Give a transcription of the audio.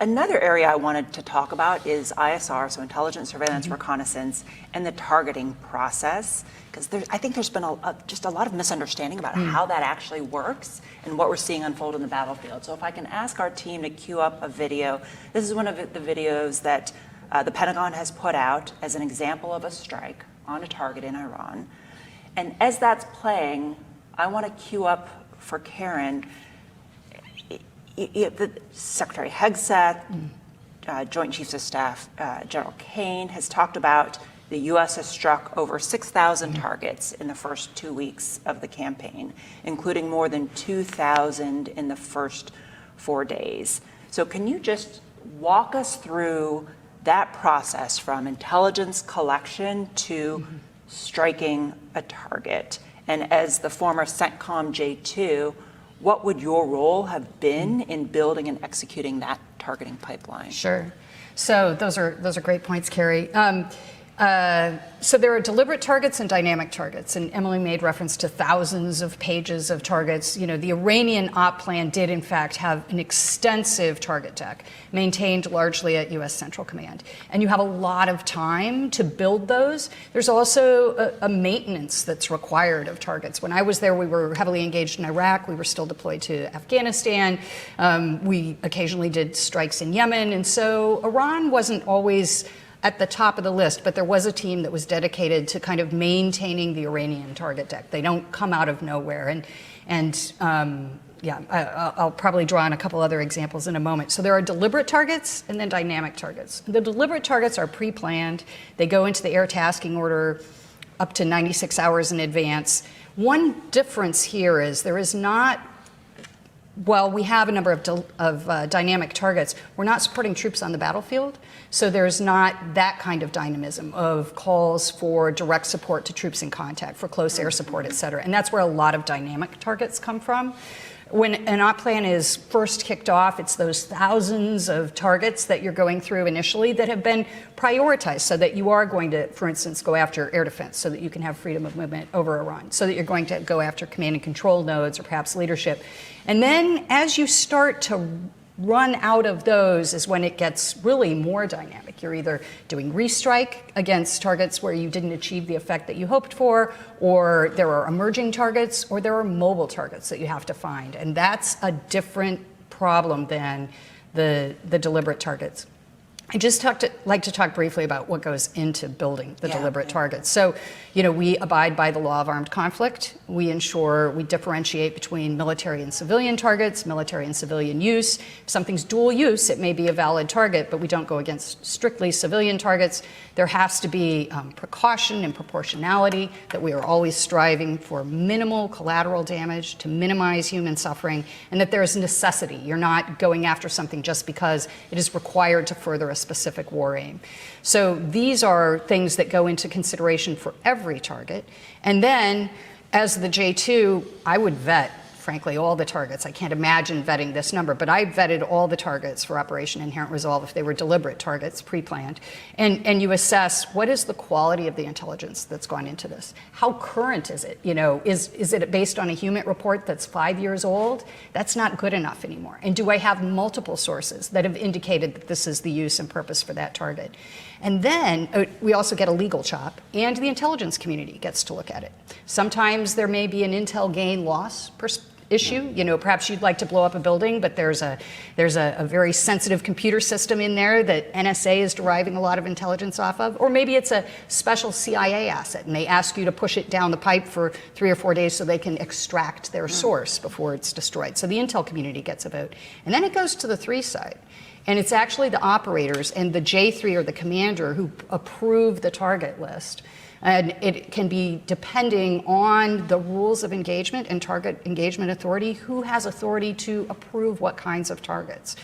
Another area I wanted to talk about is ISR, so intelligence, surveillance, reconnaissance, and the targeting process, because I think there's been just a lot of misunderstanding about how that actually works and what we're seeing unfold in the battlefield. So if I can ask our team to queue up a video. This is one of the videos that the Pentagon has put out as an example of a strike on a target in Iran. And as that's playing, I want to queue up for Karen the Secretary Hegseth, Joint Chiefs of Staff General Kane has talked about the U.S. has struck over 6,000 targets in the first 2 weeks of the campaign, including more than 2,000 in the first 4 days. So can you just walk us through that process from intelligence collection to striking a target? And as the former CENTCOM J2, what would your role have been in building and executing that targeting pipeline? Sure. So those are great points, Carrie. So there are deliberate targets and dynamic targets, and Emily made reference to thousands of pages of targets. You know, the Iranian op plan did in fact have an extensive target deck, maintained largely at U.S. Central Command, and you have a lot of time to build those. There's also a maintenance that's required of targets. When I was there, we were heavily engaged in Iraq. We were still deployed to Afghanistan. We occasionally did strikes in Yemen, and so Iran wasn't always at the top of the list, but there was a team that was dedicated to kind of maintaining the Iranian target deck. They don't come out of nowhere. I'll probably draw on a couple other examples in a moment. So there are deliberate targets and then dynamic targets. The deliberate targets are pre-planned. They go into the air tasking order up to 96 hours in advance. One difference here is there is not, well, we have a number of dynamic targets. We're not supporting troops on the battlefield, so there's not that kind of dynamism of calls for direct support to troops in contact, for close air support, et cetera. And that's where a lot of dynamic targets come from. When an op plan is first kicked off, it's those thousands of targets that you're going through initially that have been prioritized so that you are going to, for instance, go after air defense so that you can have freedom of movement over Iran, so that you're going to go after command and control nodes or perhaps leadership. And then as you start to run out of those is when it gets really more dynamic. You're either doing restrike against targets where you didn't achieve the effect that you hoped for, or there are emerging targets, or there are mobile targets that you have to find. And that's a different problem than the deliberate targets. I just like to talk briefly about what goes into building the deliberate targets. So, you know, we abide by the law of armed conflict. We ensure we differentiate between military and civilian targets, military and civilian use. If something's dual use, it may be a valid target, but we don't go against strictly civilian targets. There has to be precaution and proportionality, that we are always striving for minimal collateral damage to minimize human suffering, and that there is necessity. You're not going after something just because it is required to further a specific war aim. So these are things that go into consideration for every target. And then, as the J2, I would vet, frankly, all the targets. I can't imagine vetting this number, but I vetted all the targets for Operation Inherent Resolve if they were deliberate targets, pre-planned. And you assess, what is the quality of the intelligence that's gone into this? How current is it? You know, is it based on a human report that's 5 years old? That's not good enough anymore. And do I have multiple sources that have indicated that this is the use and purpose for that target? And then we also get a legal chop, and the intelligence community gets to look at it. Sometimes there may be an intel gain loss issue. You know, perhaps you'd like to blow up a building, but there's a very sensitive computer system in there that NSA is deriving a lot of intelligence off of. Or maybe it's a special CIA asset, and they ask you to push it down the pipe for 3 or 4 days so they can extract their source before it's destroyed. So the intel community gets a vote. And then it goes to the 3 side. And it's actually the operators and the J3 or the commander who approve the target list. And it can be depending on the rules of engagement and target engagement authority, who has authority to approve what kinds of targets.